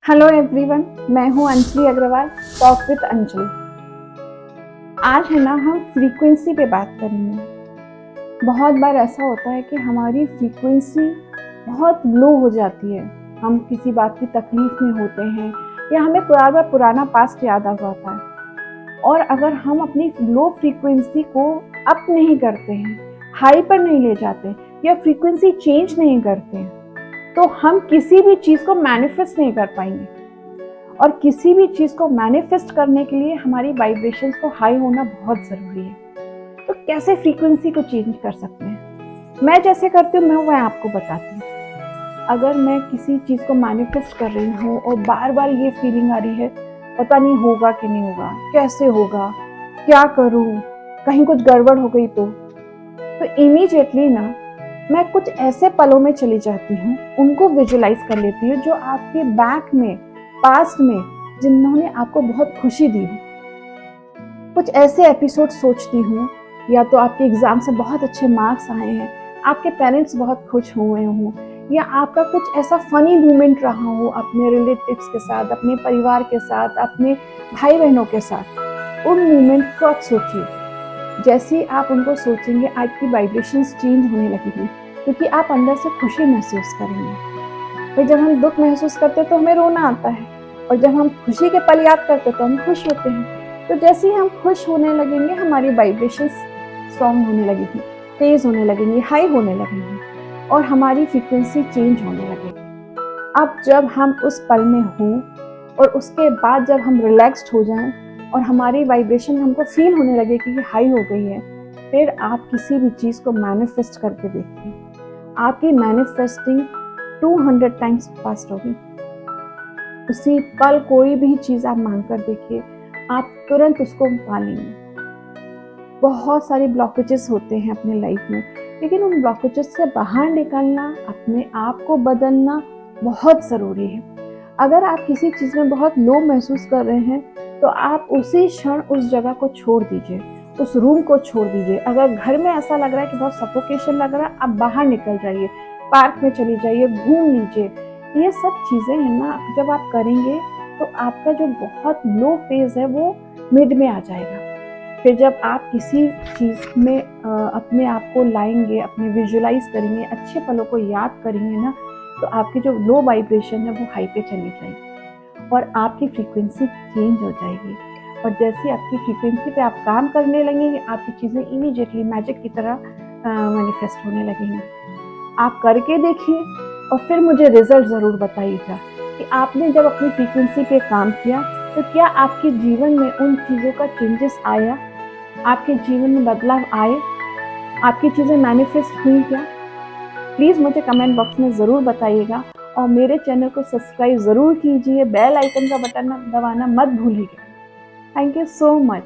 Hello everyone, मैं हूं Anjali Agarwal, talk with Anjali. आज है ना हम फ्रीक्वेंसी पे बात करेंगे। बहुत बार ऐसा होता है कि हमारी फ्रीक्वेंसी बहुत लो हो जाती है। हम किसी बात की तकलीफ में होते हैं या हमें बार पुराना पास्ट याद आ जाता है। और अगर हम अपनी लो फ्रीक्वेंसी को अप नहीं करते हैं, हाई पर नहीं ले जाते या फ्रीक्वेंसी चेंज नहीं करते हैं, तो हम किसी भी चीज़ को मैनिफेस्ट नहीं कर पाएंगे। और किसी भी चीज़ को मैनिफेस्ट करने के लिए हमारी वाइब्रेशंस को हाई होना बहुत ज़रूरी है। तो कैसे फ्रीक्वेंसी को चेंज कर सकते हैं? मैं जैसे करती हूँ मैं आपको बताती हूँ। अगर मैं किसी चीज़ को मैनिफेस्ट कर रही हूँ और बार बार ये फीलिंग आ रही है, पता नहीं होगा कि नहीं होगा, कैसे होगा, क्या करूँ, कहीं कुछ गड़बड़ हो गई तो इमीडिएटली ना मैं कुछ ऐसे पलों में चली जाती हूँ, उनको विजुलाइज कर लेती हूँ जो आपके बैक में, पास्ट में, जिन्होंने आपको बहुत खुशी दी हो। कुछ ऐसे एपिसोड सोचती हूँ, या तो आपके एग्जाम से बहुत अच्छे मार्क्स आए हैं, आपके पेरेंट्स बहुत खुश हुए हों, या आपका कुछ ऐसा फनी मोमेंट रहा हो अपने रिलेटिव्स के साथ, अपने परिवार के साथ, अपने भाई बहनों के साथ। उन मोमेंट को आप सोचिए। जैसे ही आप उनको सोचेंगे, आपकी वाइब्रेशंस चेंज होने लगेगी, क्योंकि आप अंदर से खुशी महसूस करेंगे। फिर जब हम दुख महसूस करते हैं तो हमें रोना आता है, और जब हम खुशी के पल याद करते हैं तो हम खुश होते हैं। तो जैसे ही हम खुश होने लगेंगे, हमारी वाइब्रेशंस स्ट्रॉन्ग होने लगेगी, तेज होने लगेंगी, हाई होने लगेंगी, और हमारी फ्रीक्वेंसी चेंज होने लगेगी। अब जब हम उस पल में हों और उसके बाद जब हम रिलैक्स्ड हो जाएं और हमारी वाइब्रेशन हमको फील होने लगे कि हाई हो गई है, फिर आप किसी भी चीज़ को मैनिफेस्ट करके देखिए। आपकी मैनिफेस्टिंग 200 टाइम्स फास्ट होगी। उसी पल कोई भी चीज़ आप मांग कर देखिए, आप तुरंत उसको पा लेंगे। बहुत सारे ब्लॉकेजेस होते हैं अपने लाइफ में, लेकिन उन ब्लॉकेजेस से बाहर निकलना, अपने आप को बदलना बहुत ज़रूरी है। अगर आप किसी चीज़ में बहुत लो महसूस कर रहे हैं, तो आप उसी क्षण उस जगह को छोड़ दीजिए, उस रूम को छोड़ दीजिए। अगर घर में ऐसा लग रहा है कि बहुत सफोकेशन लग रहा है, आप बाहर निकल जाइए, पार्क में चली जाइए, घूम लीजिए। ये सब चीज़ें हैं ना, जब आप करेंगे तो आपका जो बहुत लो फेज़ है वो मिड में आ जाएगा। फिर जब आप किसी चीज़ में अपने आप को लाएंगे, अपने विजुलाइज करेंगे, अच्छे पलों को याद करेंगे ना, तो आपकी जो लो वाइब्रेशन है वो हाई पे चली जाएगी और आपकी फ्रीक्वेंसी चेंज हो जाएगी। और जैसे आपकी फ्रीक्वेंसी पे आप काम करने लगेंगे, आपकी चीज़ें इमीडिएटली मैजिक की तरह मैनिफेस्ट होने लगेंगी। आप करके देखिए और फिर मुझे रिजल्ट ज़रूर बताइएगा कि आपने जब अपनी फ्रीक्वेंसी पे काम किया तो क्या आपके जीवन में उन चीज़ों का चेंजेस आया, आपके जीवन में बदलाव आए, आपकी चीज़ें मैनिफेस्ट हुई क्या? प्लीज़ मुझे कमेंट बॉक्स में ज़रूर बताइएगा, और मेरे चैनल को सब्सक्राइब ज़रूर कीजिए, बेल आइकन का बटन दबाना मत भूलिएगा। Thank you so much.